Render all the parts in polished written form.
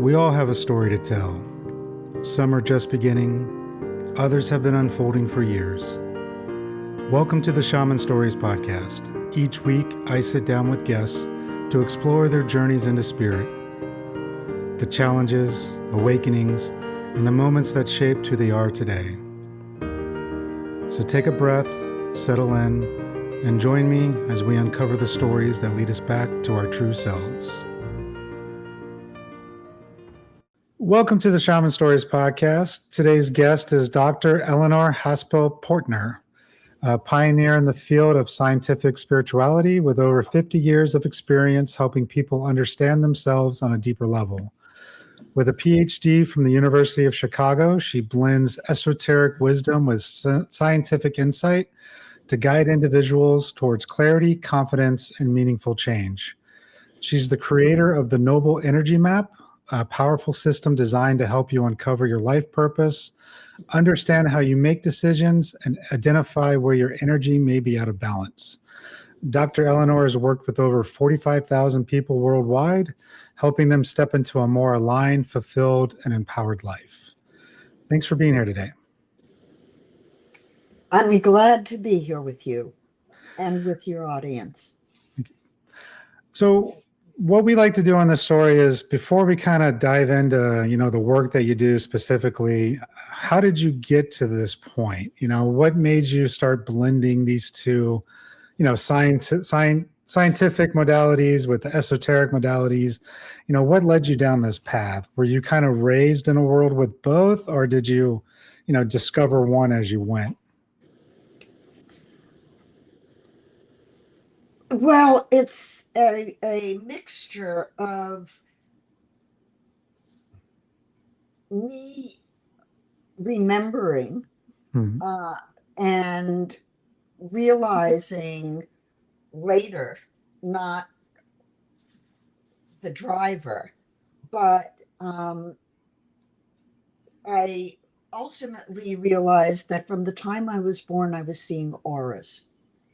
We all have a story to tell. Some are just beginning, others have been unfolding for years. Welcome to the Shaman Stories podcast. Each week, I sit down with guests to explore their journeys into spirit, the challenges, awakenings, and the moments that shaped who they are today. So take a breath, settle in, and join me as we uncover the stories that lead us back to our true selves. Welcome to the Shaman Stories podcast. Today's guest is Dr. Eleanor Haspel-Portner, a pioneer in the field of scientific spirituality with over 50 years of experience helping people understand themselves on a deeper level. With a PhD from the University of Chicago, she blends esoteric wisdom with scientific insight to guide individuals towards clarity, confidence, and meaningful change. She's the creator of the Noble Energy Map, a powerful system designed to help you uncover your life purpose, understand how you make decisions, and identify where your energy may be out of balance. Dr. Eleanor has worked with over 45,000 people worldwide, helping them step into a more aligned, fulfilled, and empowered life. Thanks for being here today. I'm glad to be here with you and with your audience. So what we like to do on this story is, before we kind of dive into, the work that you do specifically, how did you get to this point? What made you start blending these two, scientific modalities with the esoteric modalities? What led you down this path? Were you kind of raised in a world with both, or did you, discover one as you went? Well, it's a mixture of me remembering and realizing later, not the driver, but I ultimately realized that from the time I was born, I was seeing auras.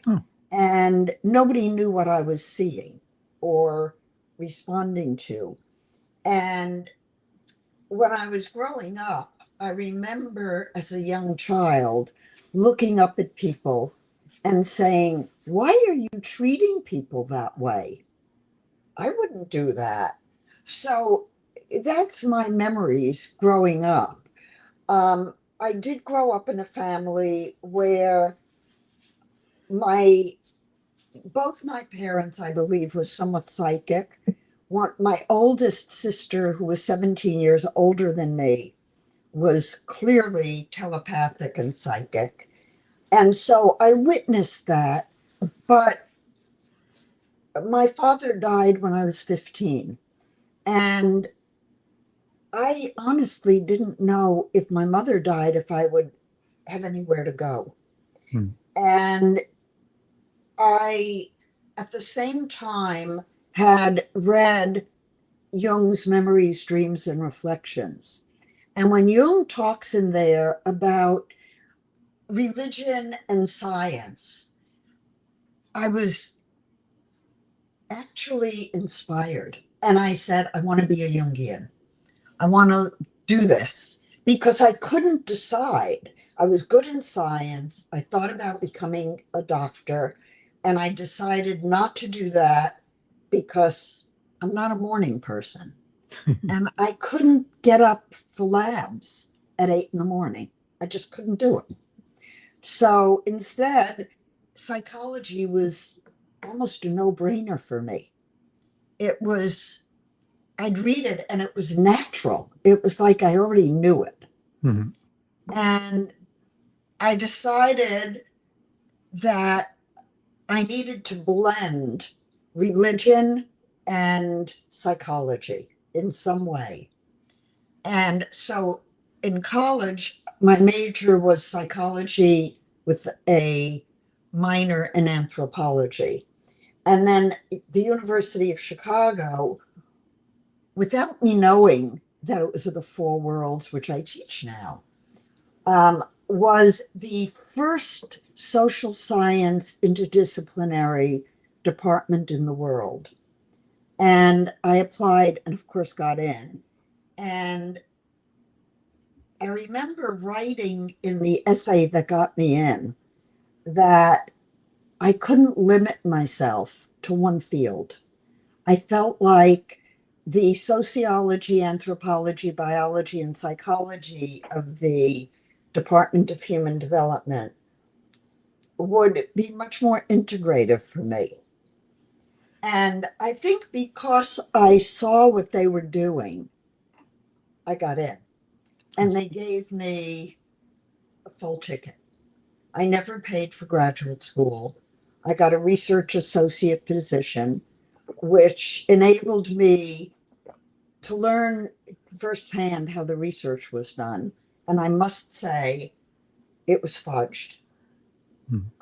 Oh. And nobody knew what I was seeing or responding to. And when I was growing up, I remember as a young child looking up at people and saying, "Why are you treating people that way? I wouldn't do that." So that's my memories growing up. I did grow up in a family where both my parents, I believe, was somewhat psychic. My oldest sister, who was 17 years older than me, was clearly telepathic and psychic. And so I witnessed that. But my father died when I was 15. And I honestly didn't know, if my mother died, if I would have anywhere to go. And I, at the same time, had read Jung's Memories, Dreams, and Reflections. And when Jung talks in there about religion and science, I was actually inspired. And I said, I want to be a Jungian. I want to do this, because I couldn't decide. I was good in science. I thought about becoming a doctor. And I decided not to do that because I'm not a morning person. And I couldn't get up for labs at 8 a.m. I just couldn't do it. So instead, psychology was almost a no-brainer for me. I'd read it and it was natural. It was like I already knew it. Mm-hmm. And I decided that I needed to blend religion and psychology in some way. And so in college, my major was psychology with a minor in anthropology. And then the University of Chicago, without me knowing that it was the four worlds, which I teach now, was the first social science interdisciplinary department in the world. And I applied and, of course, got in. And I remember writing in the essay that got me in that I couldn't limit myself to one field. I felt like the sociology, anthropology, biology, and psychology of the Department of Human Development would be much more integrative for me. And I think because I saw what they were doing, I got in. And they gave me a full ticket. I never paid for graduate school. I got a research associate position, which enabled me to learn firsthand how the research was done. And I must say, it was fudged,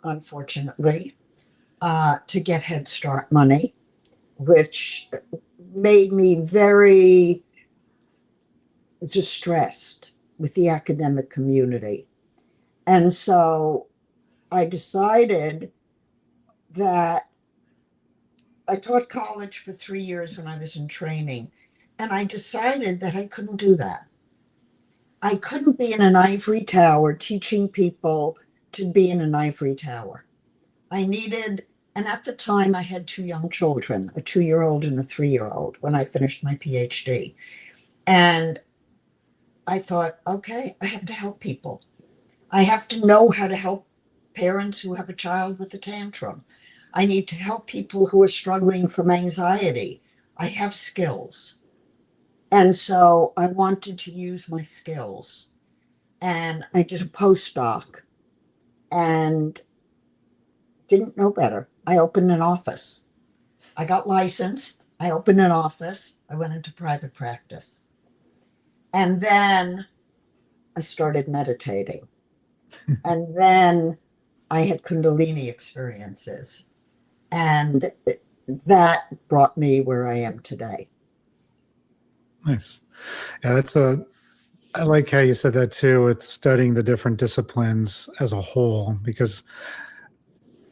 unfortunately, to get Head Start money, which made me very distressed with the academic community. And so I decided that I taught college for 3 years when I was in training, and I decided that I couldn't do that. I couldn't be in an ivory tower teaching people to be in an ivory tower. I needed, and at the time I had two young children, a 2-year-old and a 3-year-old, when I finished my PhD. And I thought, okay, I have to help people. I have to know how to help parents who have a child with a tantrum. I need to help people who are struggling from anxiety. I have skills. And so I wanted to use my skills. And I did a postdoc and didn't know better. I opened an office. I got licensed. I opened an office. I went into private practice. And then I started meditating. And then I had Kundalini experiences. And that brought me where I am today. Nice. Yeah, I like how you said that too, with studying the different disciplines as a whole, because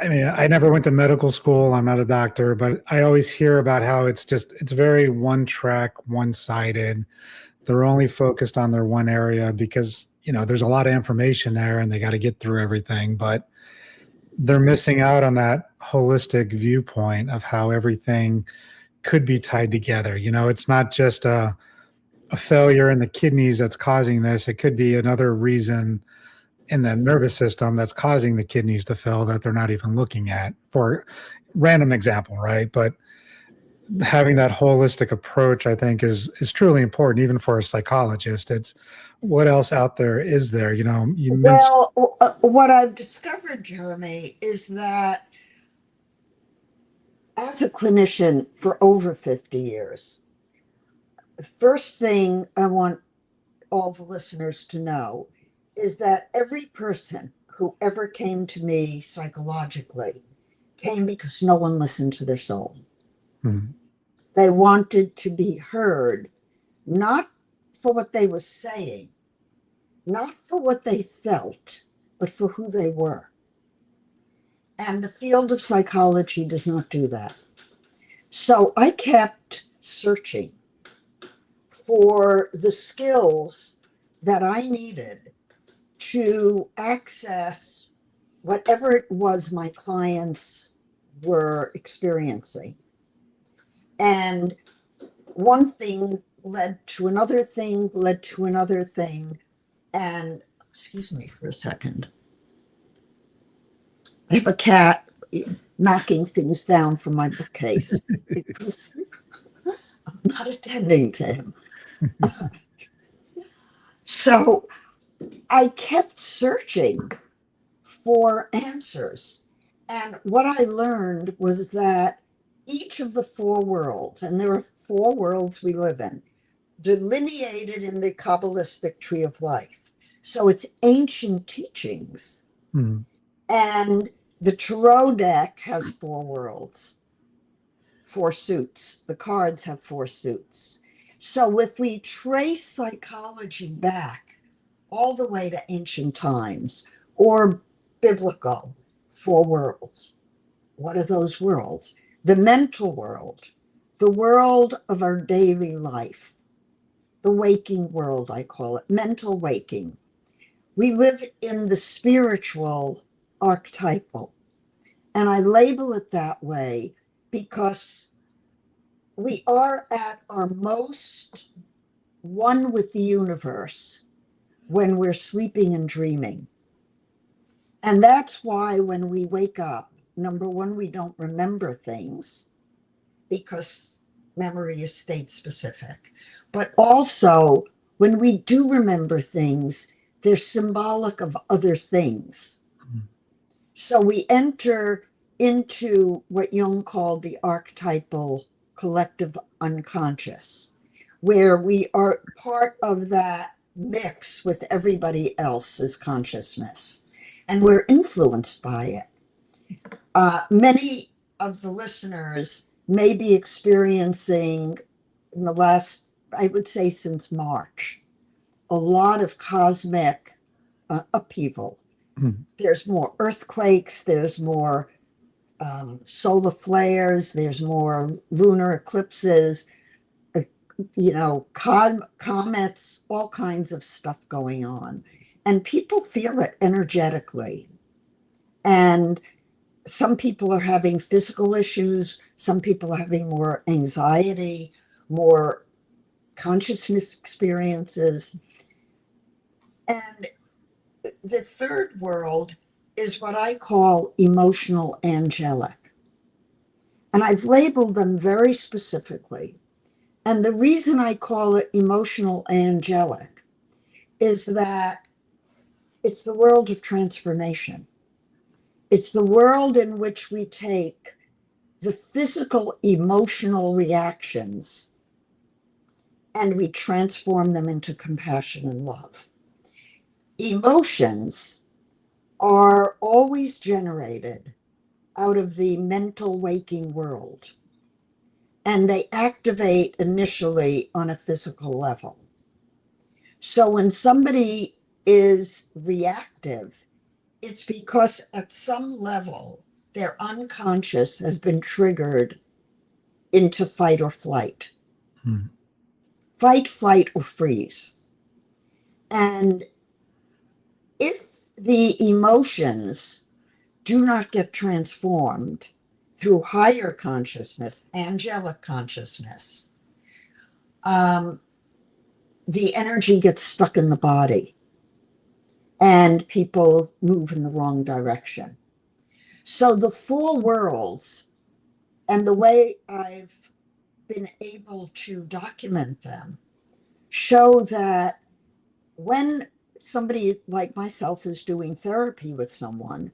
I mean, I never went to medical school. I'm not a doctor, but I always hear about how it's very one track, one sided. They're only focused on their one area because, there's a lot of information there and they got to get through everything, but they're missing out on that holistic viewpoint of how everything could be tied together. It's not just a failure in the kidneys that's causing this. It could be another reason in the nervous system that's causing the kidneys to fail that they're not even looking at, for random example, right? But having that holistic approach, I think, is truly important, even for a psychologist. It's what else out there is there? You mentioned. Well, what I've discovered, Jeremy, is that as a clinician for over 50 years, the first thing I want all the listeners to know is that every person who ever came to me psychologically came because no one listened to their soul. Hmm. They wanted to be heard, not for what they were saying, not for what they felt, but for who they were. And the field of psychology does not do that. So I kept searching for the skills that I needed to access whatever it was my clients were experiencing. And one thing led to another thing, led to another thing. And excuse me for a second. I have a cat knocking things down from my bookcase because I'm not attending to him. So I kept searching for answers. And what I learned was that each of the four worlds, and there are four worlds we live in, delineated in the Kabbalistic tree of life. So it's ancient teachings. Hmm. And the tarot deck has four worlds, four suits. The cards have four suits. So if we trace psychology back all the way to ancient times or biblical, four worlds, what are those worlds? The mental world, the world of our daily life, the waking world, I call it, mental waking. We live in the spiritual archetypal. And I label it that way because we are at our most one with the universe when we're sleeping and dreaming. And that's why when we wake up, number one, we don't remember things because memory is state specific. But also, when we do remember things, they're symbolic of other things. So we enter into what Jung called the archetypal collective unconscious, where we are part of that mix with everybody else's consciousness, and we're influenced by it. Many of the listeners may be experiencing, in the last, I would say since March, a lot of cosmic upheaval. There's more earthquakes, there's more solar flares, there's more lunar eclipses, comets, all kinds of stuff going on. And people feel it energetically. And some people are having physical issues, some people are having more anxiety, more consciousness experiences. And the third world is what I call emotional angelic. And I've labeled them very specifically. And the reason I call it emotional angelic is that it's the world of transformation. It's the world in which we take the physical emotional reactions and we transform them into compassion and love. Emotions are always generated out of the mental waking world, and they activate initially on a physical level. So when somebody is reactive, it's because at some level their unconscious has been triggered into fight or flight. Fight, flight, or freeze. And if the emotions do not get transformed through higher consciousness, angelic consciousness, the energy gets stuck in the body and people move in the wrong direction. So the four worlds, and the way I've been able to document them, show that when somebody like myself is doing therapy with someone,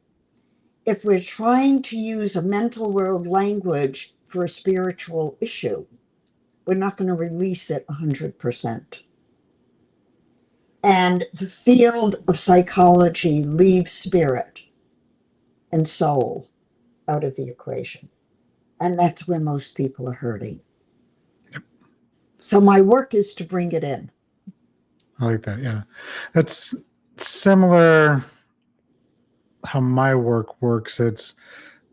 if we're trying to use a mental world language for a spiritual issue, we're not going to release it 100%. And the field of psychology leaves spirit and soul out of the equation. And that's where most people are hurting. Yep. So my work is to bring it in. I like that. Yeah. That's similar how my work works. It's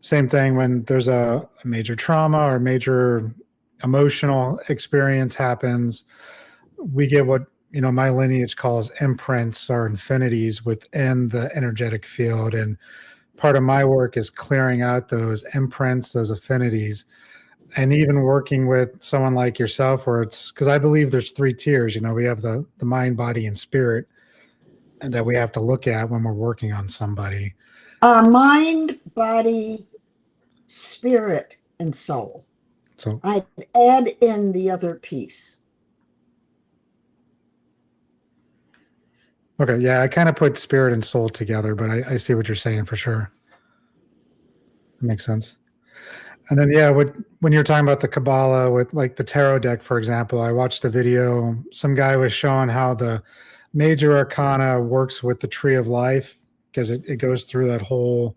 same thing when there's a major trauma or major emotional experience happens. We get what, my lineage calls imprints or infinities within the energetic field. And part of my work is clearing out those imprints, those affinities, and even working with someone like yourself, where it's because I believe there's three tiers. We have the mind, body, and spirit, and that we have to look at when we're working on somebody. Mind, body, spirit, and soul. So I'd add in the other piece. okay, yeah, I kind of put spirit and soul together, but I see what you're saying for sure. That makes sense. And then, yeah, when you're talking about the Kabbalah with like the tarot deck, for example, I watched a video. Some guy was showing how the major arcana works with the tree of life because it goes through that whole,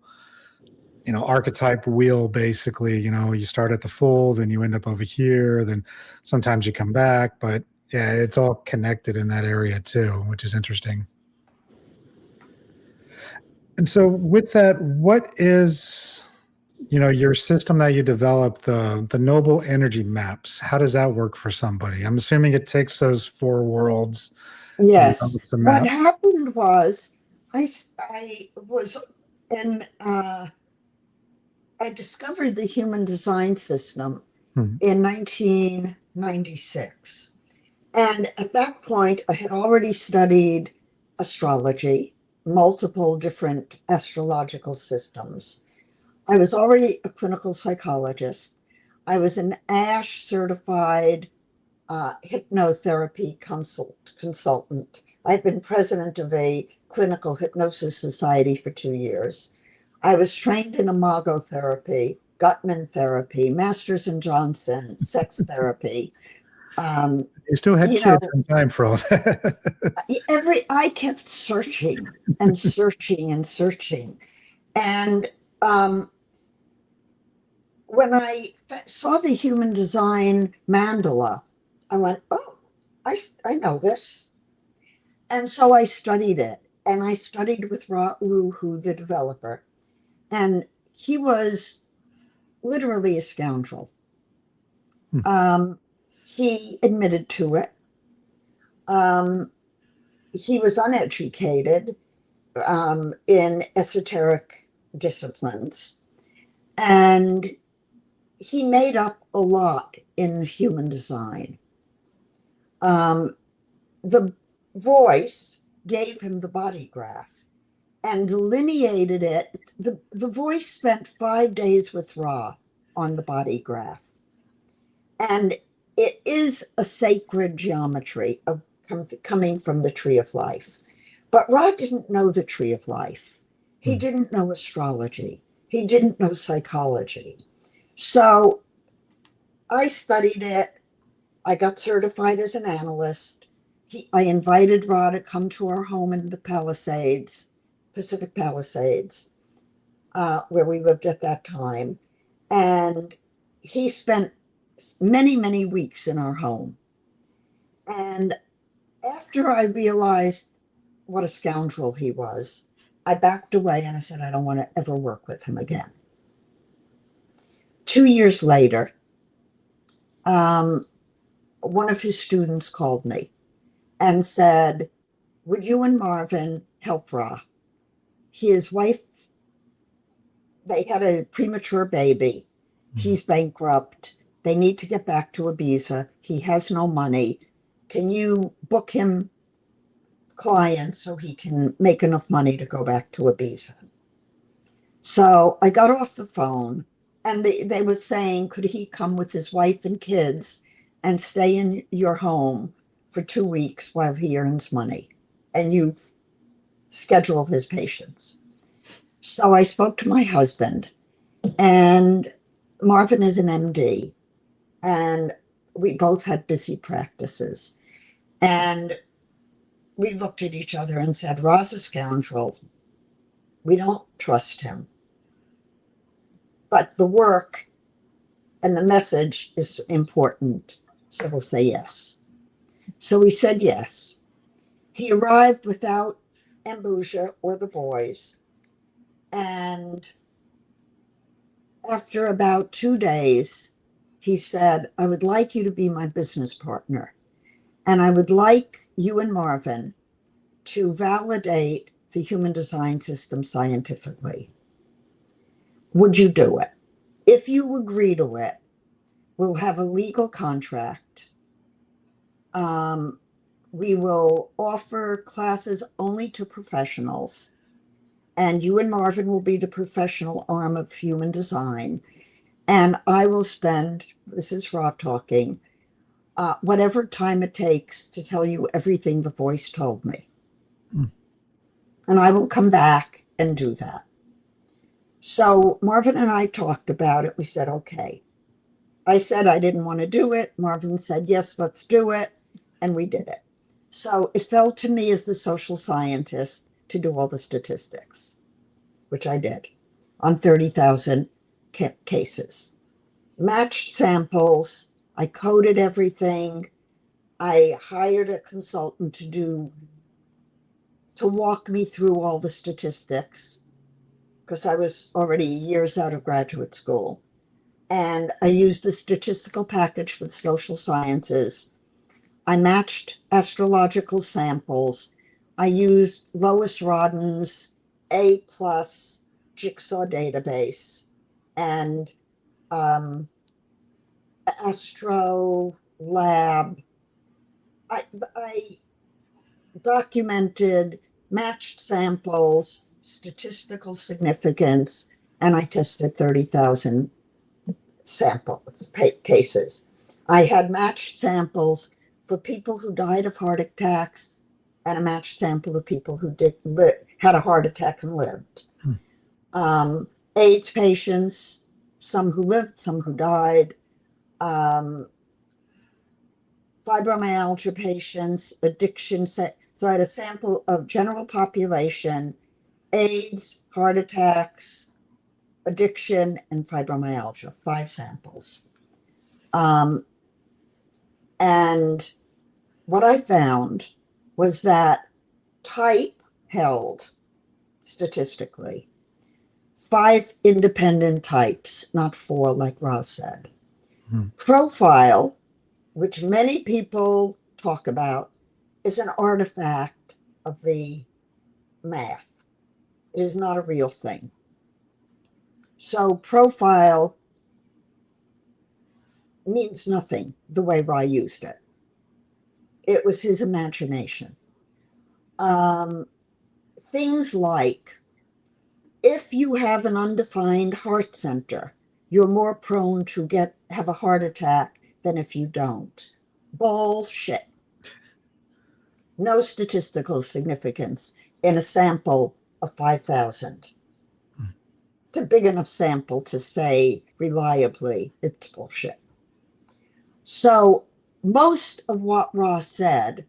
archetype wheel, basically. You start at the full, then you end up over here, then sometimes you come back. But yeah, it's all connected in that area too, which is interesting. And so with that, what is Your system that you developed, the noble energy maps, how does that work for somebody? I'm assuming it takes those four worlds and Yes. develops a What map. happened was I was in, I discovered the human design system Hmm. in 1996. And at that point, I had already studied astrology, multiple different astrological systems. I was already a clinical psychologist. I was an ASH certified hypnotherapy consultant. I've been president of a clinical hypnosis society for 2 years. I was trained in imago therapy, Gutman therapy, Masters and Johnson, sex therapy. Um, You still had you kids know, in time for all that. I kept searching and searching and searching. And um, when I saw the human design mandala, I went, oh, I know this. And so I studied it. And I studied with Ra Uru, the developer. And he was literally a scoundrel. Hmm. Um, he admitted to it. Um, he was uneducated in esoteric disciplines. And he made up a lot in human design. Um, the voice gave him the body graph and delineated it. The voice spent 5 days with Ra on the body graph. And it is a sacred geometry of coming from the tree of life. But Ra didn't know the tree of life. He Hmm. didn't know astrology. He didn't know psychology. So I studied it. I got certified as an analyst. I invited Ra to come to our home in the Palisades, Pacific Palisades, where we lived at that time. And he spent many, many weeks in our home. And after I realized what a scoundrel he was, I backed away and I said, I don't want to ever work with him again. 2 years later, um, one of his students called me and said, would you and Marvin help Ra? His wife, they had a premature baby. Hmm. He's bankrupt. They need to get back to Ibiza. He has no money. Can you book him clients so he can make enough money to go back to Ibiza? So I got off the phone and they were saying, could he come with his wife and kids and stay in your home for 2 weeks while he earns money? And you schedule his patients. So I spoke to my husband, and Marvin is an MD, and we both had busy practices. And we looked at each other and said, Ra's a scoundrel. We don't trust him. But the work and the message is important. So we'll say yes. So we said yes. He arrived without Ambrosia or the boys. And after about 2 days, he said, I would like you to be my business partner. And I would like you and Marvin to validate the human design system scientifically. Would you do it? If you agree to it, we'll have a legal contract. Um, we will offer classes only to professionals. And you and Marvin will be the professional arm of human design. And I will spend, this is Ra talking, whatever time it takes to tell you everything the voice told me. Hmm. And I will come back and do that. So Marvin and I talked about it. We said, okay. I said I didn't want to do it. Marvin said, yes, let's do it. And we did it. So it fell to me as the social scientist to do all the statistics, which I did on 30,000 cases. Matched samples. I coded everything. I hired a consultant to walk me through all the statistics because I was already years out of graduate school. And I used the statistical package for the social sciences. I matched astrological samples. I used Lois Rodden's A plus jigsaw database and Astro Lab. I documented matched samples, statistical significance, and I tested 30,000 samples, cases. I had matched samples for people who died of heart attacks and a matched sample of people who had a heart attack and lived. AIDS patients, some who lived, some who died, fibromyalgia patients, addiction. So I had a sample of general population, AIDS, heart attacks, addiction, and fibromyalgia, 5 samples. And what I found was that type held statistically 5 independent types, not 4 like Ross said. Profile, which many people talk about, is an artifact of the math. It is not a real thing. So profile means nothing the way Ra used it. It was his imagination. Things like, if you have an undefined heart center, you're more prone to have a heart attack than if you don't. Bullshit. No statistical significance in a sample of 5,000. It's a big enough sample to say reliably it's bullshit. So most of what Ross said,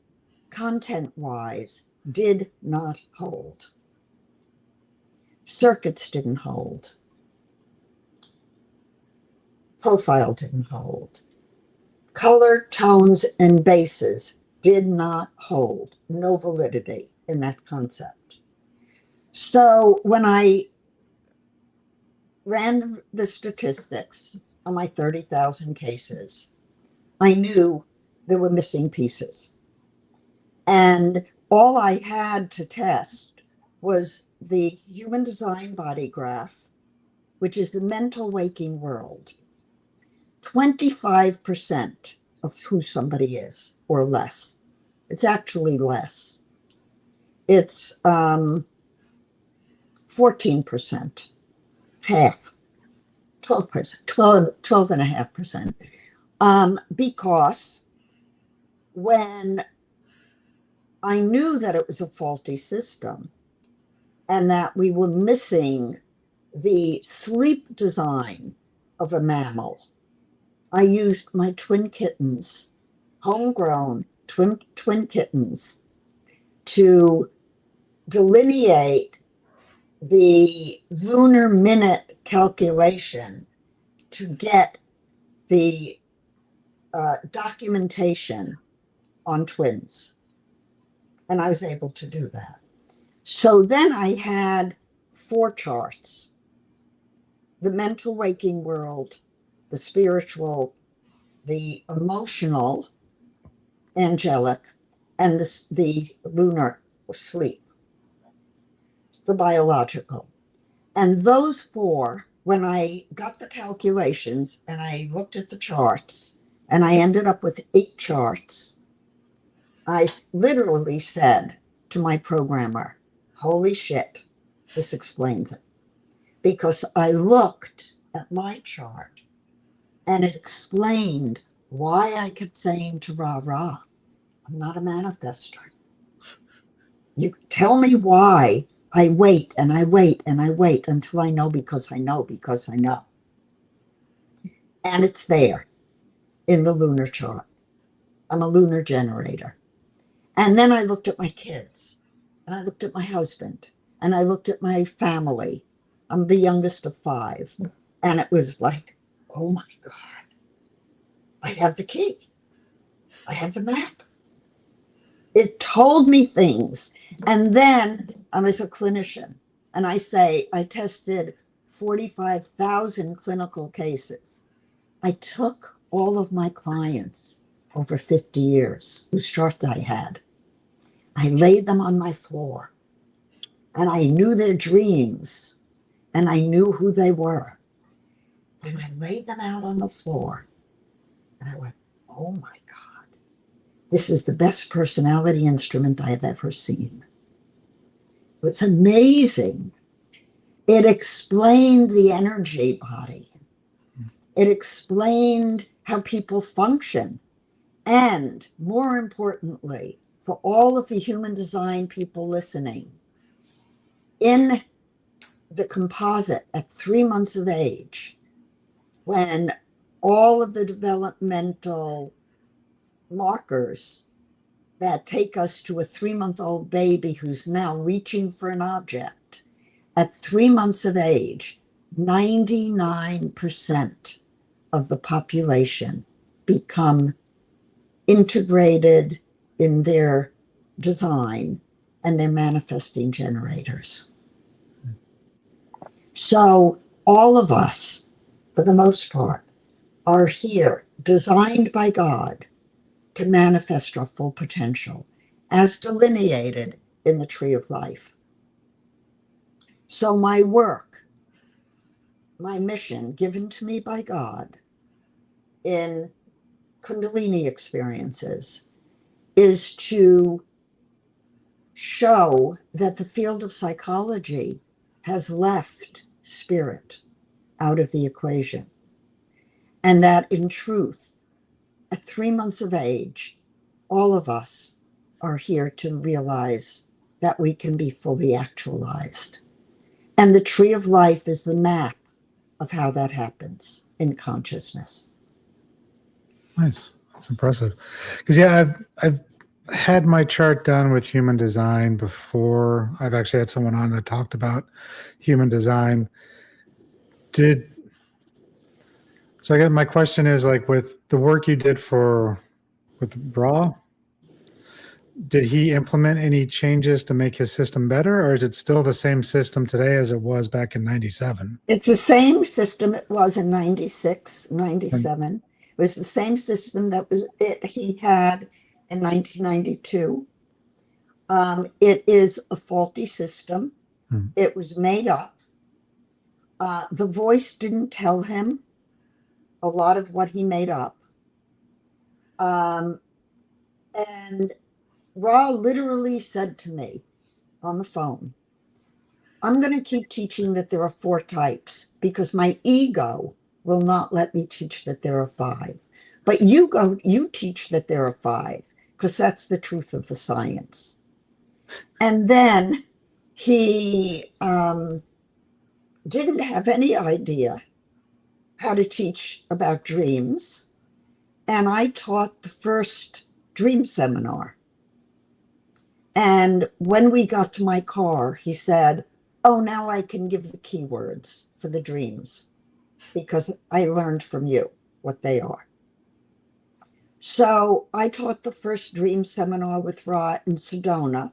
content-wise, did not hold. Circuits didn't hold. Profile didn't hold. Color, tones, and bases did not hold. No validity in that concept. So when I ran the statistics on my 30,000 cases, I knew there were missing pieces. And all I had to test was the human design body graph, which is the mental waking world. 25% of who somebody is, or less. It's actually less. It's 14%, half, 12%, 12.5%. Because when I knew that it was a faulty system and that we were missing the sleep design of a mammal, I used my twin kittens, homegrown twin kittens, to delineate the lunar minute calculation to get the documentation on twins. And I was able to do that. So then I had 4 charts: the mental waking world, the spiritual, the emotional, angelic, and the lunar or sleep, the biological. And those 4, when I got the calculations and I looked at the charts, and I ended up with 8 charts, I literally said to my programmer, holy shit, this explains it. Because I looked at my chart and it explained why I kept saying to Ra, I'm not a manifester. You tell me why I wait and I wait and I wait until I know because I know because I know. And it's there in the lunar chart. I'm a lunar generator. And then I looked at my kids, and I looked at my husband, and I looked at my family. I'm the youngest of 5. And it was like, oh my God, I have the key. I have the map. It told me things. And then I was a clinician. And I say I tested 45,000 clinical cases. I took all of my clients over 50 years whose charts I had. I laid them on my floor and I knew their dreams and I knew who they were. And I laid them out on the floor and I went, oh my God, this is the best personality instrument I have ever seen. It's amazing. It explained the energy body. It explained how people function. And more importantly, for all of the human design people listening, in the composite at 3 months of age, when all of the developmental markers that take us to a 3-month-old baby who's now reaching for an object, at 3 months of age, 99% of the population become integrated in their design and they're manifesting generators. So all of us, for the most part, are here designed by God to manifest our full potential as delineated in the tree of life. So my work, my mission given to me by God in Kundalini experiences is to show that the field of psychology has left spirit out of the equation. And that in truth, at 3 months of age, all of us are here to realize that we can be fully actualized. And the tree of life is the map of how that happens in consciousness. Nice. That's impressive. Because I've had my chart done with human design before. I've actually had someone on that talked about human design. So I guess my question is, like, with the work you did with Ra, did he implement any changes to make his system better, or is it still the same system today as it was back in 97? It's the same system it was in 96, 97. It was the same system that he had in 1992. It is a faulty system. It was made up. The voice didn't tell him a lot of what he made up. And Ra literally said to me on the phone, I'm going to keep teaching that there are 4 types because my ego will not let me teach that there are 5. But you teach that there are 5 because that's the truth of the science. And then he didn't have any idea how to teach about dreams. And I taught the first dream seminar. And when we got to my car, he said, oh, now I can give the keywords for the dreams because I learned from you what they are. So I taught the first dream seminar with Ra in Sedona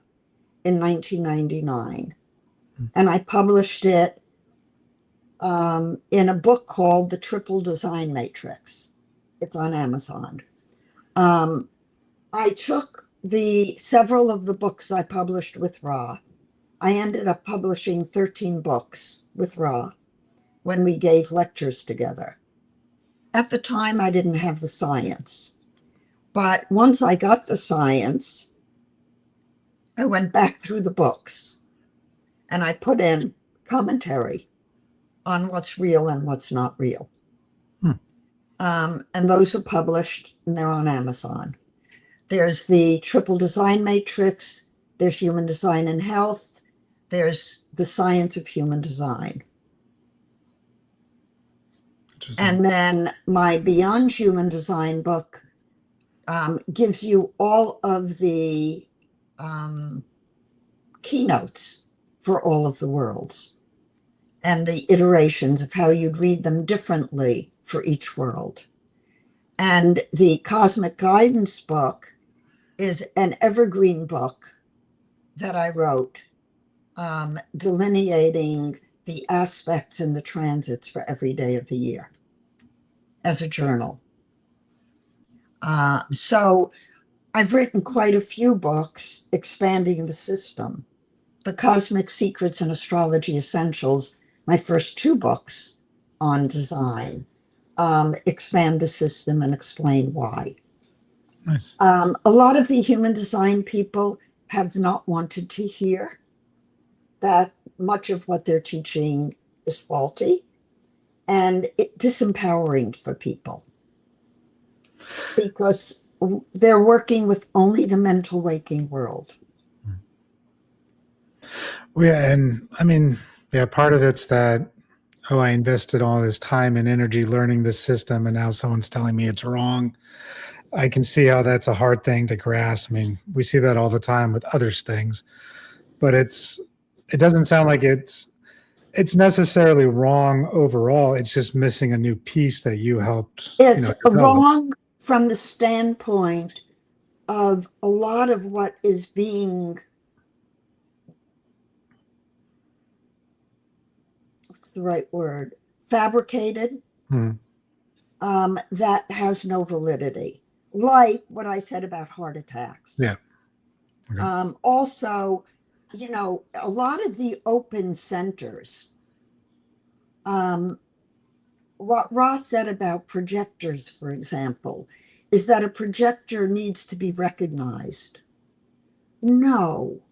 in 1999. And I published it in a book called The Triple Design Matrix. It's on Amazon. I took several of the books I published with Ra. I ended up publishing 13 books with Ra when we gave lectures together. At the time, I didn't have the science. But once I got the science, I went back through the books and I put in commentary on what's real and what's not real. And those are published and they're on Amazon. There's the Triple Design Matrix. There's Human Design and Health. There's the Science of Human Design. And then my Beyond Human Design book gives you all of the keynotes for all of the worlds and the iterations of how you'd read them differently for each world. And the Cosmic Guidance book is an evergreen book that I wrote delineating the aspects and the transits for every day of the year as a journal. So I've written quite a few books expanding the system. The Cosmic Secrets and Astrology Essentials, my first two books on design, expand the system and explain why. Nice. A lot of the human design people have not wanted to hear that much of what they're teaching is faulty and disempowering for people because they're working with only the mental waking world. Well, yeah, and I mean, yeah, part of it's that, oh, I invested all this time and energy learning this system, and now someone's telling me it's wrong. I can see how that's a hard thing to grasp. I mean, we see that all the time with other things, but it doesn't sound like it's necessarily wrong overall. It's just missing a new piece that you helped, It's develop. wrong from the standpoint of a lot of what is being, what's the right word, fabricated, Hmm. that has no validity. Like what I said about heart attacks. Yeah. Okay. Also, a lot of the open centers, what Ross said about projectors, for example, is that a projector needs to be recognized. No,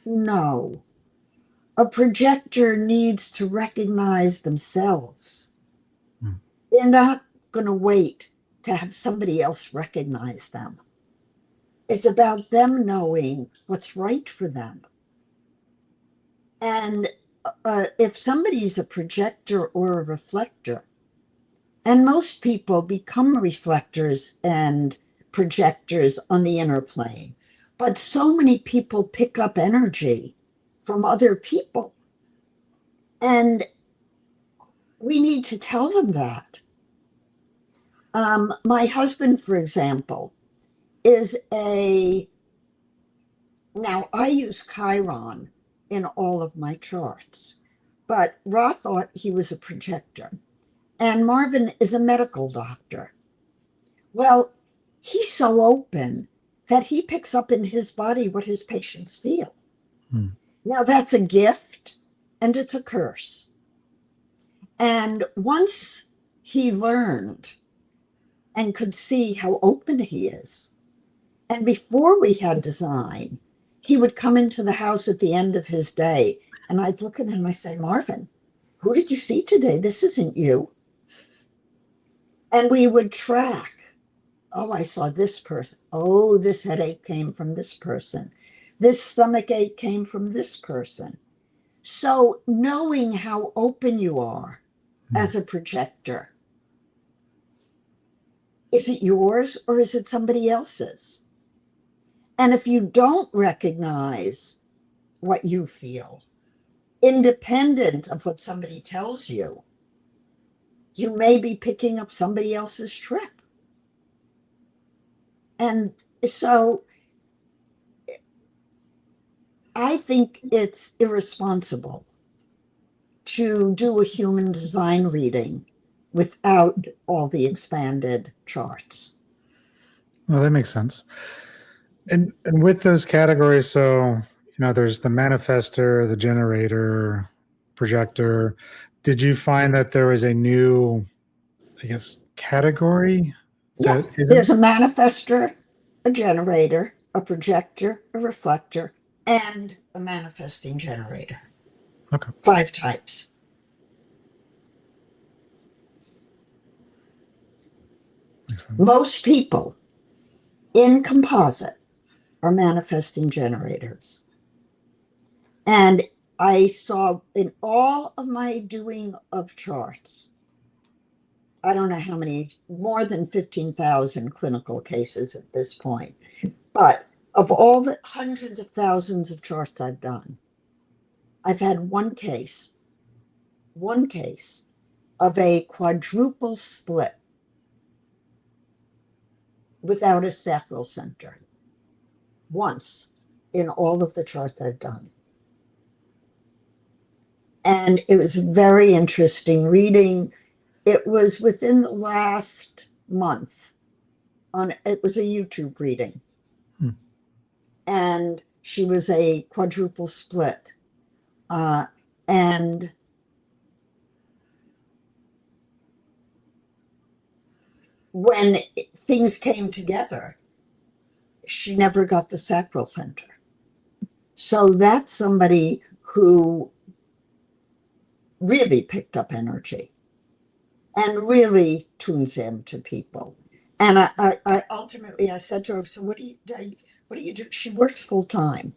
no. A projector needs to recognize themselves. Hmm. They're not going to wait to have somebody else recognize them. It's about them knowing what's right for them. And if somebody's a projector or a reflector, and most people become reflectors and projectors on the inner plane, but so many people pick up energy from other people. And we need to tell them that. My husband, for example, is now I use Chiron in all of my charts, but Ra thought he was a projector. And Marvin is a medical doctor. Well, he's so open that he picks up in his body what his patients feel. Hmm. Now, that's a gift and it's a curse. And once he learned and could see how open he is, and before we had design, he would come into the house at the end of his day, and I'd look at him and I say, Marvin, who did you see today? This isn't you. And we would track. Oh, I saw this person. Oh, this headache came from this person. This stomach ache came from this person. So knowing how open you are as a projector, is it yours or is it somebody else's? And if you don't recognize what you feel, independent of what somebody tells you, you may be picking up somebody else's trip. And so I think it's irresponsible to do a human design reading without all the expanded charts. Well, that makes sense. And with those categories, so there's the manifester, the generator, projector. Did you find that there was a new, I guess, category Yeah, that isn't? there's a manifester, a generator, a projector, a reflector, and a manifesting generator. Okay. 5 types. Makes sense. Most people in composite are manifesting generators. And I saw in all of my doing of charts, I don't know how many, more than 15,000 clinical cases at this point. But of all the hundreds of thousands of charts I've done, I've had one case of a quadruple split without a sacral center. Once in all of the charts I've done. And it was very interesting reading. It was within the last month. It was a YouTube reading. Hmm. And she was a quadruple split. And when things came together, she never got the sacral center. So that's somebody who really picked up energy and really tunes in to people. And I ultimately I said to her, "So what do you do?" She works full time,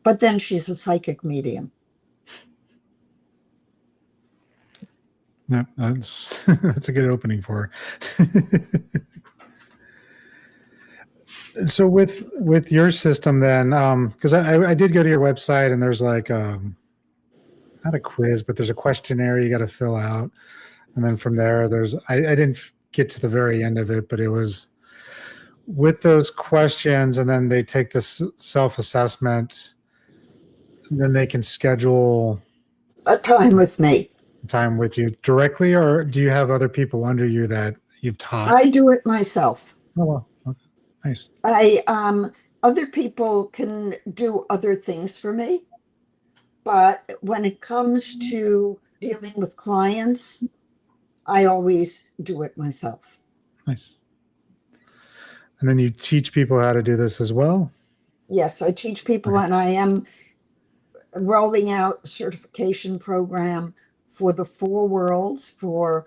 but then she's a psychic medium. Yeah, that's that's a good opening for her. So with your system then, because I did go to your website and there's like not a quiz, but there's a questionnaire you got to fill out, and then from there there's I didn't get to the very end of it, but it was with those questions, and then they take this self-assessment, and then they can schedule A time with me. time with you directly, or do you have other people under you that you've taught? I do it myself. Oh, well, okay. Nice. I Other people can do other things for me, but when it comes to dealing with clients, I always do it myself. Nice. And then you teach people how to do this as well? Yes, I teach people, Okay. and I am rolling out a certification program for the four worlds for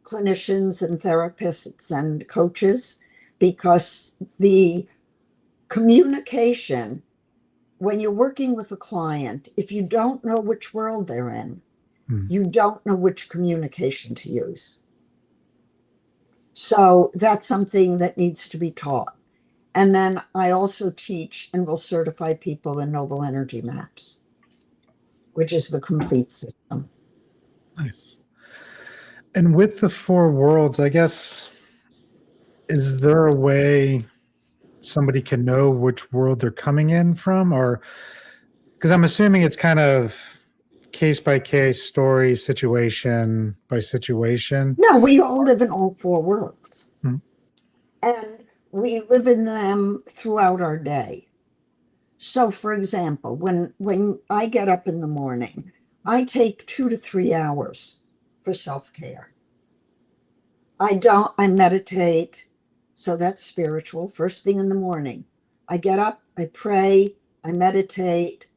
clinicians and therapists and coaches, because the communication, when you're working with a client, if you don't know which world they're in, Hmm. you don't know which communication to use. So that's something that needs to be taught. And then I also teach and will certify people in noble energy maps, which is the complete system. Nice. And with the four worlds, I guess, is there a way somebody can know which world they're coming in from? Or because I'm assuming it's kind of case by case, story, situation by situation. No, we all live in all four worlds, Hmm. and we live in them throughout our day. So, for example, when I get up in the morning, I take 2 to 3 hours for self-care. I meditate, so that's spiritual. First thing in the morning, I get up, I pray, I meditate,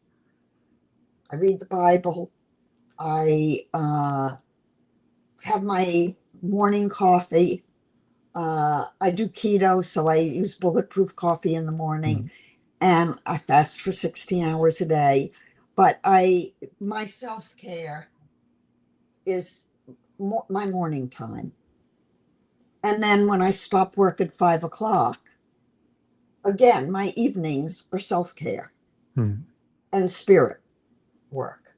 I read the Bible, I have my morning coffee. I do keto, so I use bulletproof coffee in the morning, Hmm. and I fast for 16 hours a day. But my self-care is my morning time. And then when I stop work at 5 o'clock, again, my evenings are self-care Hmm. and spirit work,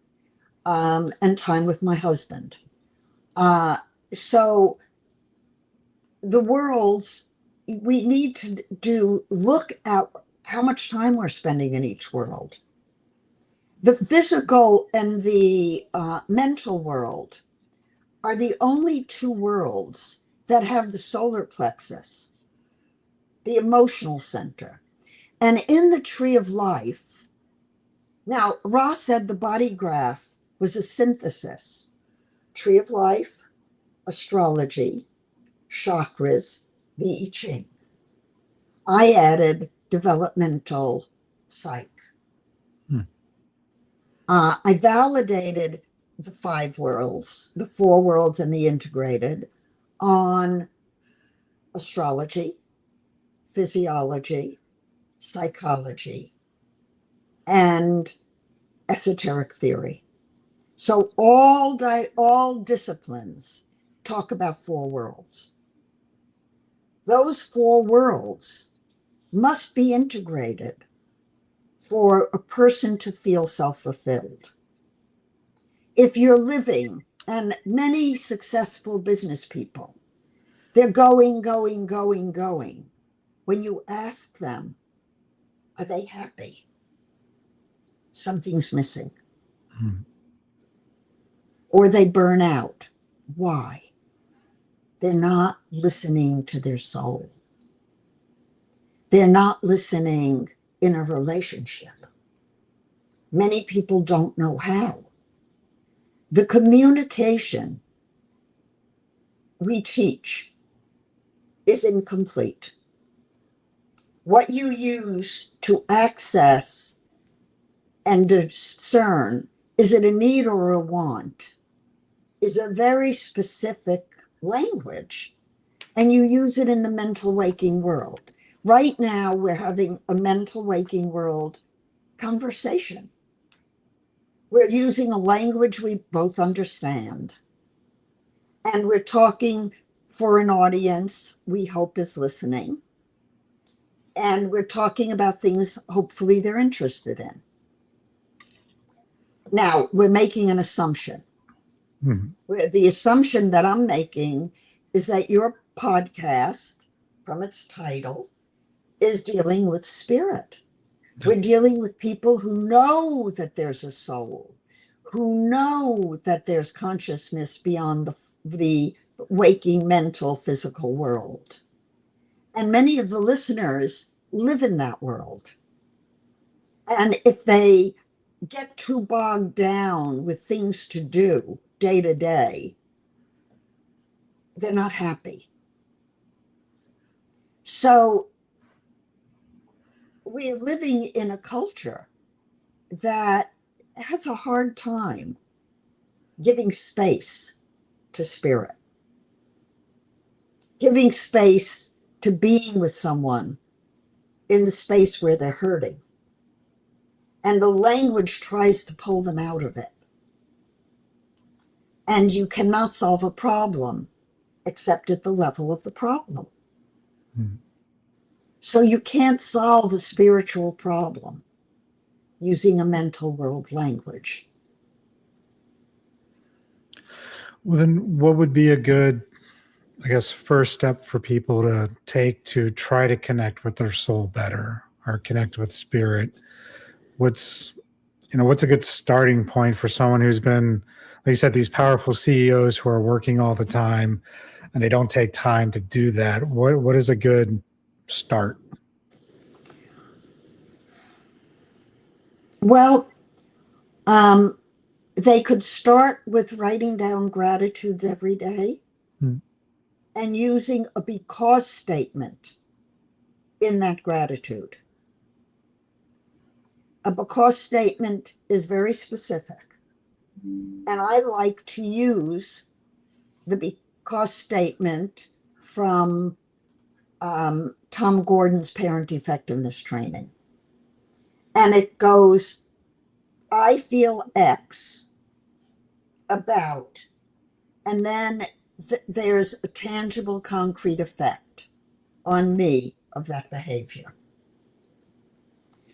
and time with my husband. Uh, so the worlds, we need to look at how much time we're spending in each world. The physical and the mental world are the only two worlds that have the solar plexus, the emotional center. And in the tree of life, now Ross said the body graph was a synthesis: tree of life, astrology, chakras, the I Ching. I added developmental psych. Hmm. I validated the five worlds, the four worlds, and the integrated on astrology, physiology, psychology, and esoteric theory. So all disciplines talk about four worlds. Those four worlds must be integrated for a person to feel self-fulfilled. If you're living, and many successful business people, they're going, going, going, going. When you ask them, are they happy? Something's missing. Hmm. or they burn out. Why? They're not listening to their soul. They're not listening in a relationship. Many people don't know how. The communication we teach is incomplete. What you use to access and discern, is it a need or a want, is a very specific language, and you use it in the mental waking world. Right now, we're having a mental waking world conversation. We're using a language we both understand, and we're talking for an audience we hope is listening, and we're talking about things hopefully they're interested in. Now, we're making an assumption. The assumption that I'm making is that your podcast, from its title, is dealing with spirit. We're dealing with people who know that there's a soul, who know that there's consciousness beyond the waking mental physical world. And many of the listeners live in that world. And if they get too bogged down with things to do day to day, they're not happy. So we're living in a culture that has a hard time giving space to spirit, giving space to being with someone in the space where they're hurting. And the language tries to pull them out of it. And you cannot solve a problem except at the level of the problem. So you can't solve a spiritual problem using a mental world language. Well, then what would be a good, I guess, first step for people to take to try to connect with their soul better or connect with spirit? What's a good starting point for someone who's been, like you said, these powerful CEOs who are working all the time and they don't take time to do that? What is a good start? Well, they could start with writing down gratitudes every day and using a because statement in that gratitude. A because statement is very specific. And I like to use the because statement from Tom Gordon's parent effectiveness training. And it goes, I feel X about, and then there's a tangible, concrete effect on me of that behavior.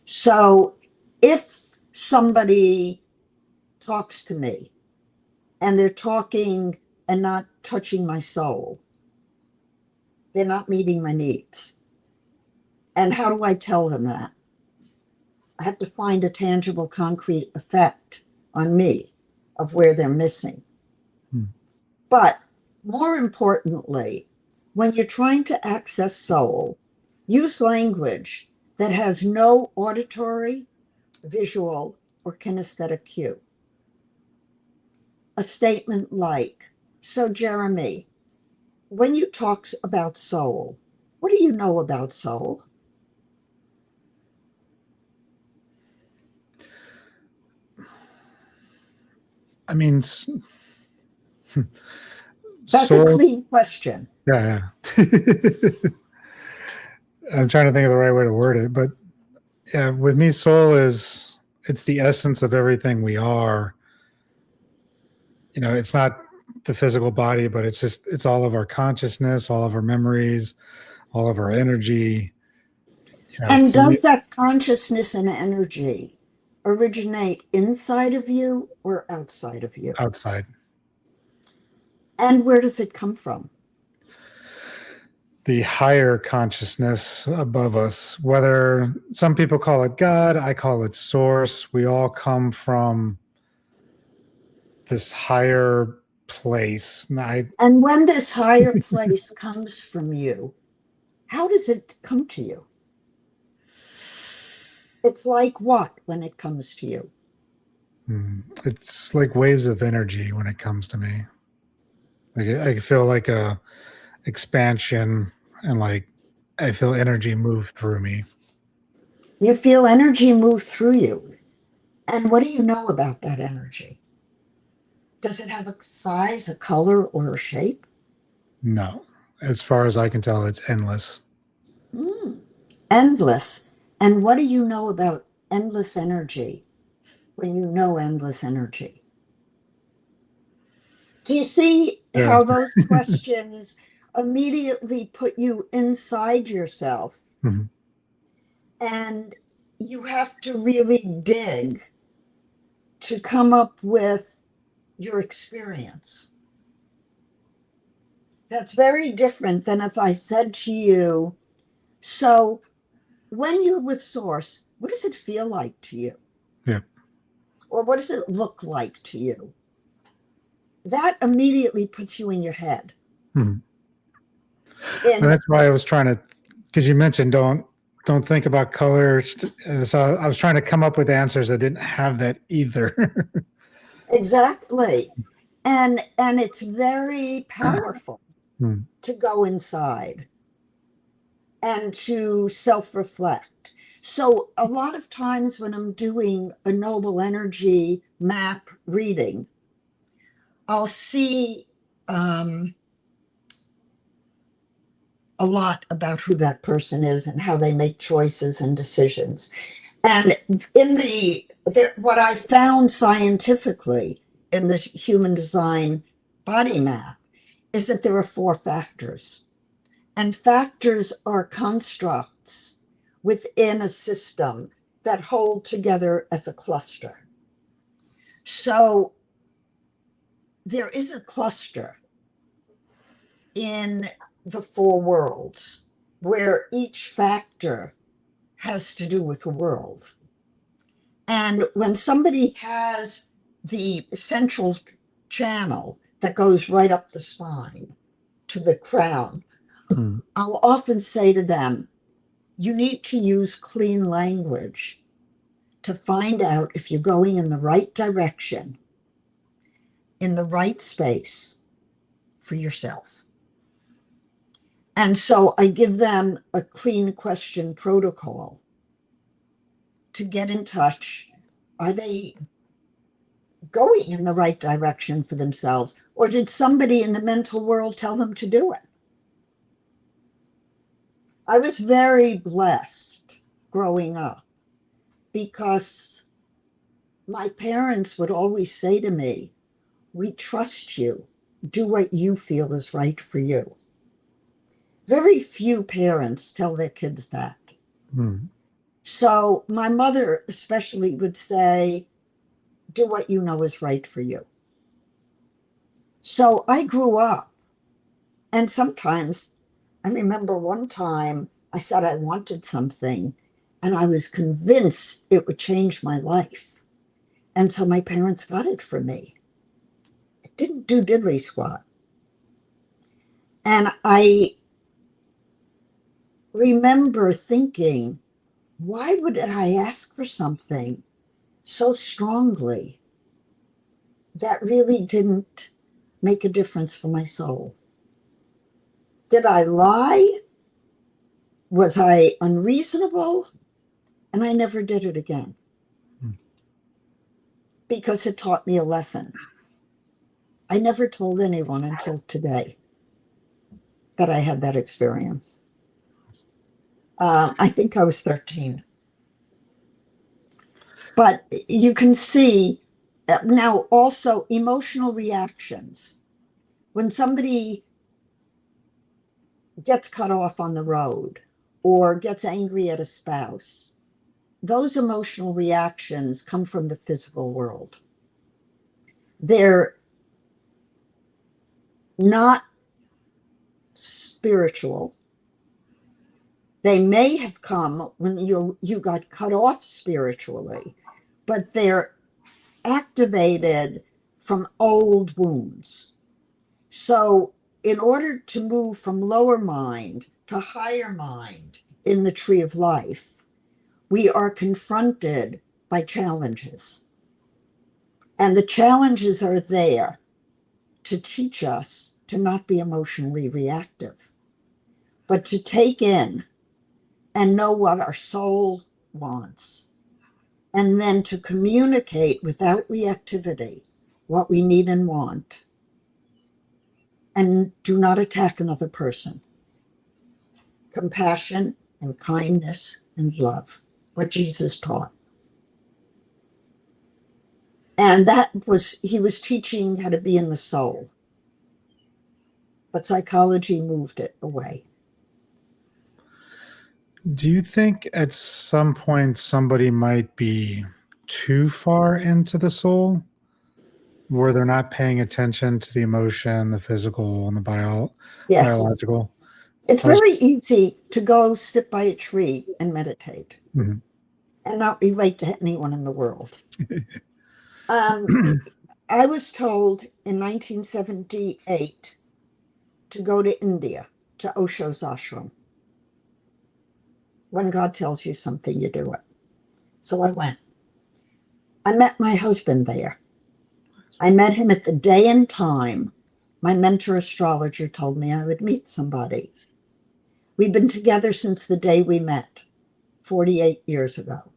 So if somebody talks to me and they're talking and not touching my soul, they're not meeting my needs. And how do I tell them that? I have to find a tangible, concrete effect on me of where they're missing. But more importantly, when you're trying to access soul, use language that has no auditory, visual, or kinesthetic cue. A statement like, so Jeremy, when you talk about soul, what do you know about soul? I mean, That's soul, a clean question. yeah. I'm trying to think of the right way to word it, but yeah, with me, soul it's the essence of everything we are. It's not the physical body, but it's all of our consciousness, all of our memories, all of our energy. And To me, does that consciousness and energy originate inside of you or outside of you? outside. And where does it come from? The higher consciousness above us, whether some people call it God, I call it source. We all come from this higher place. And And when this higher place comes from you, how does it come to you? It's like what when it comes to you? it's like waves of energy when it comes to me. Like I feel like a expansion, and like I feel energy move through me. You feel energy move through you. And what do you know about that energy? Does it have a size, a color, or a shape? No, as far as I can tell, it's endless. Mm, endless. And what do you know about endless energy when you know endless energy? Do you see Yeah. how those questions immediately put you inside yourself Mhm. and you have to really dig to come up with your experience? That's very different than if I said to you, so when you're with Source, what does it feel like to you? Yeah. Or what does it look like to you? That immediately puts you in your head. Mhm. And In that's why I was trying to, because you mentioned don't think about color. And so I was trying to come up with answers that didn't have that either. exactly. And it's very powerful Hmm. to go inside and to self-reflect. So a lot of times when I'm doing a noble energy map reading, I'll see a lot about who that person is and how they make choices and decisions. And in what I found scientifically in the human design body map is that there are four factors. And factors are constructs within a system that hold together as a cluster. So there is a cluster in the four worlds where each factor has to do with the world. And when somebody has the central channel that goes right up the spine to the crown, Hmm. I'll often say to them, you need to use clean language to find out if you're going in the right direction, in the right space for yourself. And so I give them a clean question protocol to get in touch. Are they going in the right direction for themselves? Or did somebody in the mental world tell them to do it? I was very blessed growing up because my parents would always say to me, we trust you. Do what you feel is right for you. Very few parents tell their kids that. Hmm. So my mother especially would say, do what you know is right for you. So I grew up, and sometimes I remember one time I said I wanted something, and I was convinced it would change my life. And so my parents got it for me. It didn't do diddly squat. And I remember thinking, why would I ask for something so strongly that really didn't make a difference for my soul? Did I lie? Was I unreasonable? And I never did it again because it taught me a lesson. I never told anyone until today that I had that experience. I think I was 13. But you can see now also emotional reactions. When somebody gets cut off on the road or gets angry at a spouse, those emotional reactions come from the physical world. They're not spiritual. They may have come when you got cut off spiritually, but they're activated from old wounds. So in order to move from lower mind to higher mind in the tree of life, we are confronted by challenges. And the challenges are there to teach us to not be emotionally reactive, but to take in and know what our soul wants, and then to communicate without reactivity what we need and want, and do not attack another person. Compassion and kindness and love, what Jesus taught. And he was teaching how to be in the soul. But psychology moved it away. Do you think at some point somebody might be too far into the soul, where they're not paying attention to the emotion, the physical, and the Yes. biological? It's very easy to go sit by a tree and meditate Mhm. and not relate to anyone in the world. I was told in 1978 to go to India, to Osho's ashram. When God tells you something, you do it. So I went. I met my husband there. I met him at the day and time my mentor astrologer told me I would meet somebody. We've been together since the day we met, 48 years ago.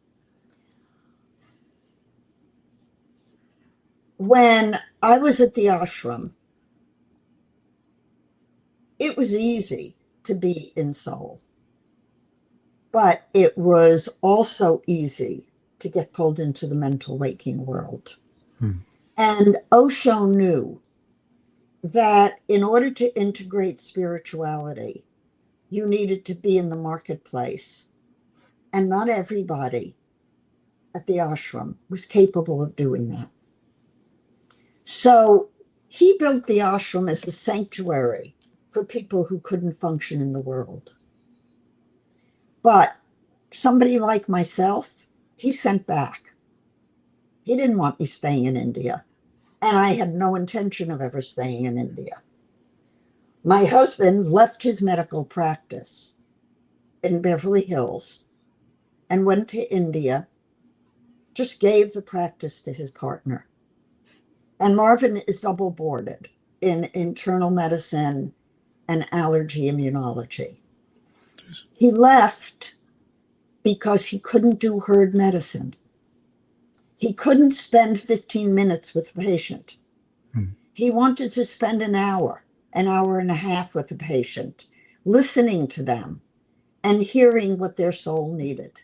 When I was at the ashram, it was easy to be in soul, but it was also easy to get pulled into the mental waking world. And Osho knew that in order to integrate spirituality, you needed to be in the marketplace. And not everybody at the ashram was capable of doing that. So he built the ashram as a sanctuary for people who couldn't function in the world. But somebody like myself, he sent back. He didn't want me staying in India. And I had no intention of ever staying in India. My husband left his medical practice in Beverly Hills and went to India, just gave the practice to his partner. And Marvin is double boarded in internal medicine and allergy immunology. He left because he couldn't do herd medicine. He couldn't spend 15 minutes with the patient. He wanted to spend an hour and a half with the patient, listening to them and hearing what their soul needed.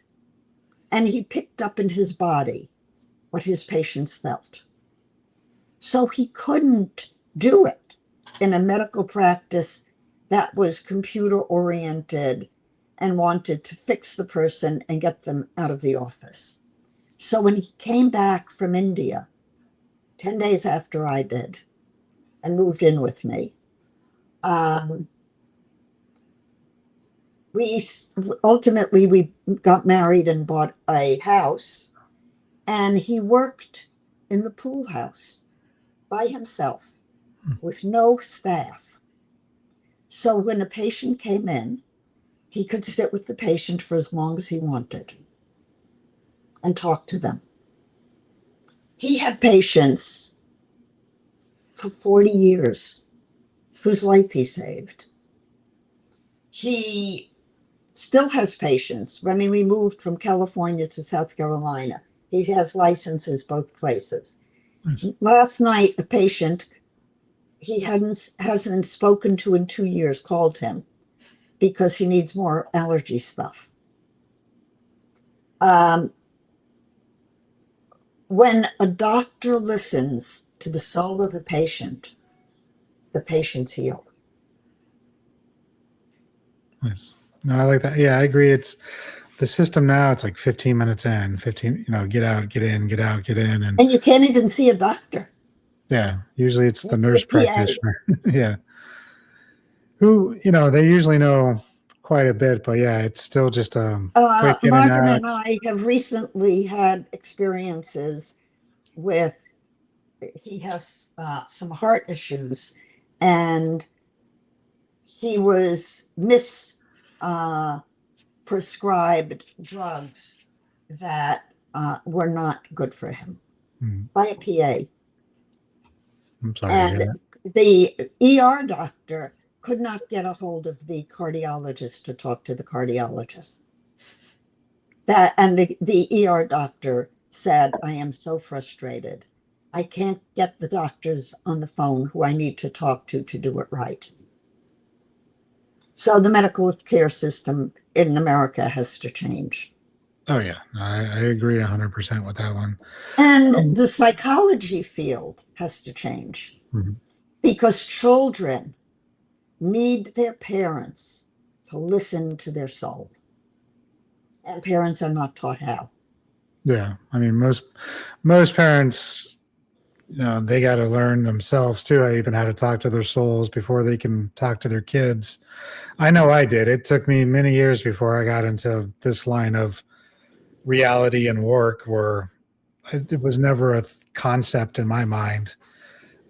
And he picked up in his body what his patients felt. So he couldn't do it in a medical practice that was computer oriented and wanted to fix the person and get them out of the office. So when he came back from India, 10 days after I did, and moved in with me, we got married and bought a house, and he worked in the pool house by himself with no staff. So when a patient came in, he could sit with the patient for as long as he wanted and talk to them. He had patients for 40 years whose life he saved. He still has patients. I mean, we moved from California to South Carolina. He has licenses both places. Nice. Last night, a patient he hasn't spoken to in 2 years called him because he needs more allergy stuff. When a doctor listens to the soul of the patient's healed. Nice. No, I like that. Yeah, I agree. It's the system now. It's like 15 minutes in, 15, get out, get in, get out, get in. And you can't even see a doctor. Yeah, usually it's the nurse the PA. practitioner. Yeah. Who, they usually know quite a bit, but yeah, it's still just quick in and Marvin out. and I have recently had experiences with he has some heart issues, and he was prescribed drugs that were not good for him Mm. by a PA. I'm sorry to hear And that. the ER doctor could not get a hold of the cardiologist to talk to the cardiologist. The ER doctor said, I am so frustrated. I can't get the doctors on the phone who I need to talk to do it right. So the medical care system in America has to change. Oh yeah, I agree 100% with that one. And the psychology field has to change Mhm. because children need their parents to listen to their soul. And parents are not taught how. Yeah, I mean most parents, they got to learn themselves too. I even had to talk to their souls before they can talk to their kids. I know I did. It took me many years before I got into this line of reality and work where it was never a concept in my mind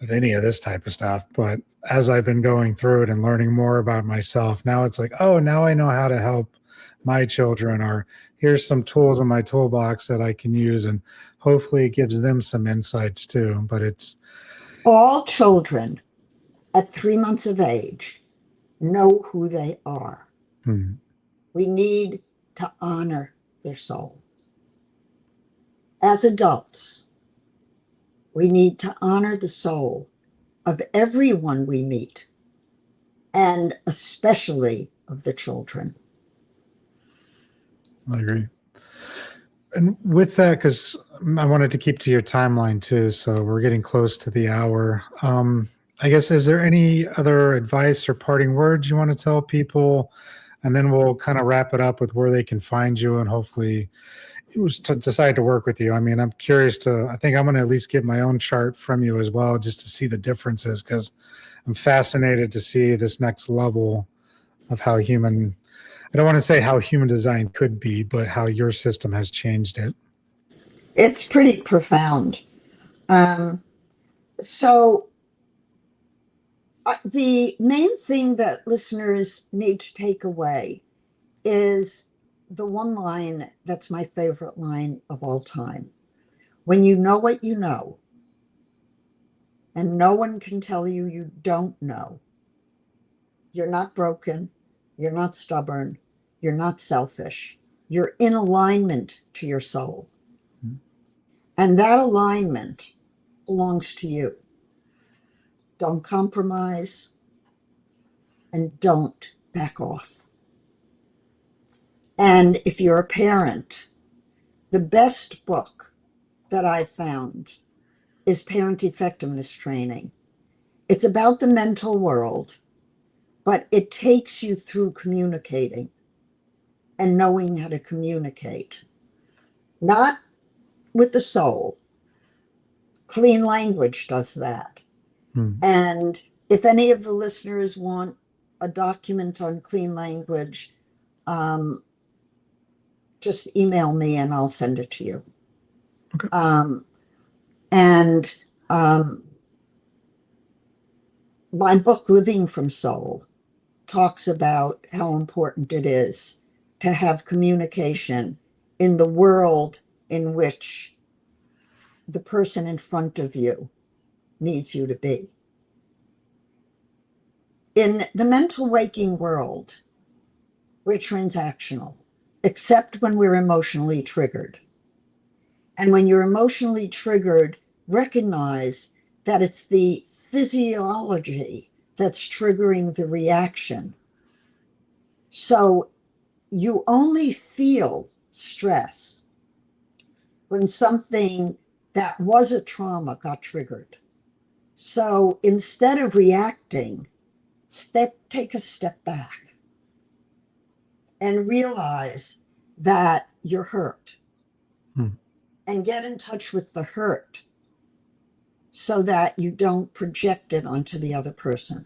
of any of this type of stuff. But as I've been going through it and learning more about myself, now it's like, oh, now I know how to help my children, or here's some tools in my toolbox that I can use. And hopefully it gives them some insights too. But it's, All children at 3 months of age know who they are. hmm, We need to honor their soul. As adults, we need to honor the soul of everyone we meet, and especially of the children. I agree. And with that, because I wanted to keep to your timeline too, so we're getting close to the hour. I guess, is there any other advice or parting words you want to tell people? And then we'll kind of wrap it up with where they can find you and hopefully it was to decide to work with you. I mean, I'm curious I think I'm going to at least get my own chart from you as well, just to see the differences, because I'm fascinated to see this next level of how I don't want to say how human design could be, but how your system has changed it. It's pretty profound. Um, so, the main thing that listeners need to take away is the one line that's my favorite line of all time. When you know what you know, and no one can tell you you don't know, you're not broken, you're not stubborn, you're not selfish, you're in alignment to your soul. And that alignment belongs to you. Don't compromise and don't back off. And if you're a parent, the best book that I've found is Parent Effectiveness Training. It's about the mental world, but it takes you through communicating and knowing how to communicate, not with the soul. Clean language does that. Hmm. And if any of the listeners want a document on clean language, um, just email me and I'll send it to you. Okay. And my book, Living from Soul, talks about how important it is to have communication in the world in which the person in front of you needs you to be. In the mental waking world, we're transactional, except when we're emotionally triggered. And when you're emotionally triggered, recognize that it's the physiology that's triggering the reaction. So you only feel stress when something that was a trauma got triggered. So instead of reacting, take a step back and realize that you're hurt, Hmm. and get in touch with the hurt so that you don't project it onto the other person.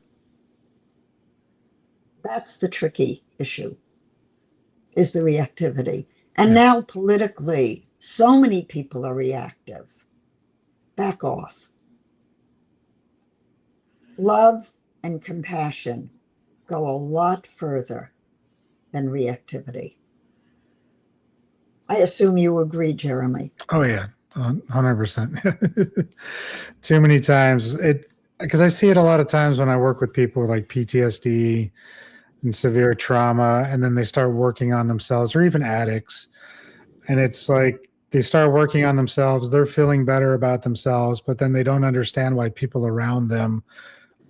That's the tricky issue, is the reactivity. And Yeah. now politically, so many people are reactive. Back off. Love and compassion go a lot further than reactivity. I assume you agree, Jeremy. Oh yeah, 100%. Too many times because I see it a lot of times when I work with people with like PTSD and severe trauma, and then they start working on themselves, or even addicts. And it's like they start working on themselves, they're feeling better about themselves, but then they don't understand why people around them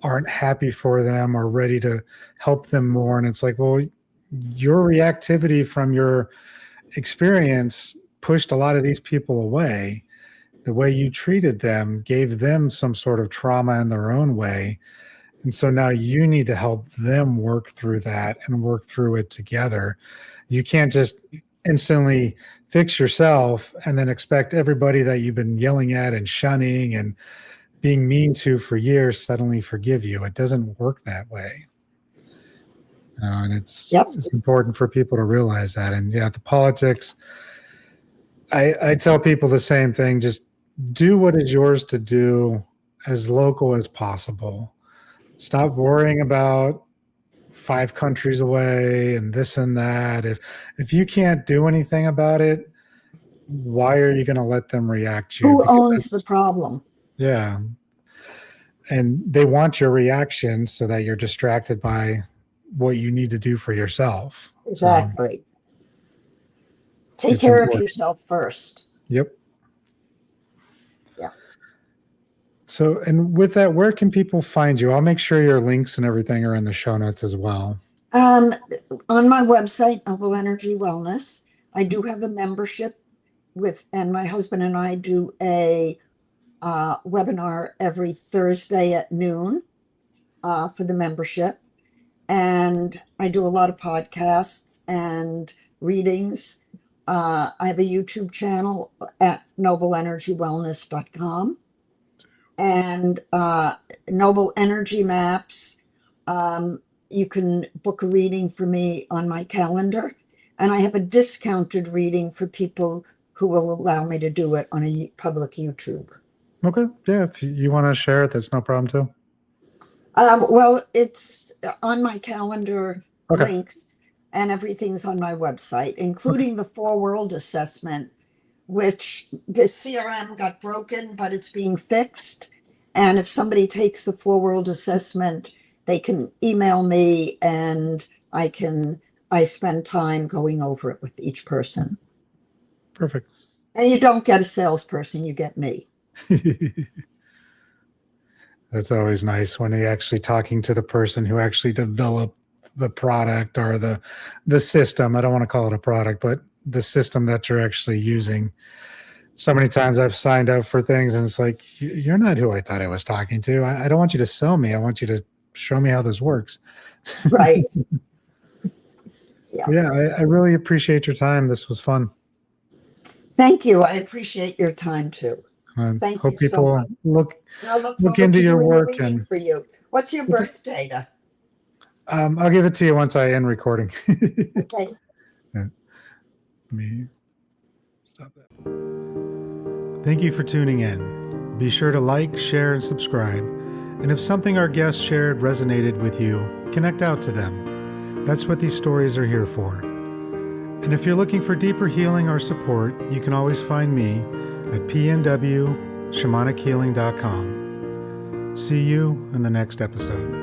aren't happy for them or ready to help them more. And it's like, well, your reactivity from your experience pushed a lot of these people away. The way you treated them gave them some sort of trauma in their own way. And so now you need to help them work through that and work through it together. You can't just instantly fix yourself and then expect everybody that you've been yelling at and shunning and being mean to for years suddenly forgive you. It doesn't work that way. And it's important for people to realize that. And yeah, the politics, I tell people the same thing. Just do what is yours to do as local as possible. Stop worrying about 5 countries away and this and that. If you can't do anything about it, why are you going to let them react to you? Who owns the problem? Yeah. And they want your reaction so that you're distracted by what you need to do for yourself. Exactly. Take care of yourself first. Yep. Yeah. So, and with that, where can people find you? I'll make sure your links and everything are in the show notes as well. On my website, Noble Energy Wellness, I do have a membership and my husband and I do a webinar every Thursday at noon for the membership. And I do a lot of podcasts and readings. I have a YouTube channel at nobleenergywellness.com and Noble Energy Maps. You can book a reading for me on my calendar. And I have a discounted reading for people who will allow me to do it on a public YouTube. Okay. Yeah. If you want to share it, that's no problem too. Well, it's on my calendar links, and everything's on my website, including the 4-world assessment, which the CRM got broken, but it's being fixed. And if somebody takes the 4-world assessment, they can email me and I spend time going over it with each person. Perfect. And you don't get a salesperson, you get me. That's always nice when you're actually talking to the person who actually developed the product or the system. I don't want to call it a product, but the system that you're actually using. So many times I've signed up for things and it's like, you're not who I thought I was talking to. I don't want you to sell me. I want you to show me how this works. Right. Yeah, I really appreciate your time. This was fun. Thank you. I appreciate your time too. Thank hope you people so much. look into your work and for you. What's your birth data? I'll give it to you once I end recording. Okay. Yeah. Let me stop that. Thank you for tuning in. Be sure to like, share, and subscribe. And if something our guests shared resonated with you, connect out to them. That's what these stories are here for. And if you're looking for deeper healing or support, you can always find me at pnwshamanichealing.com. See you in the next episode.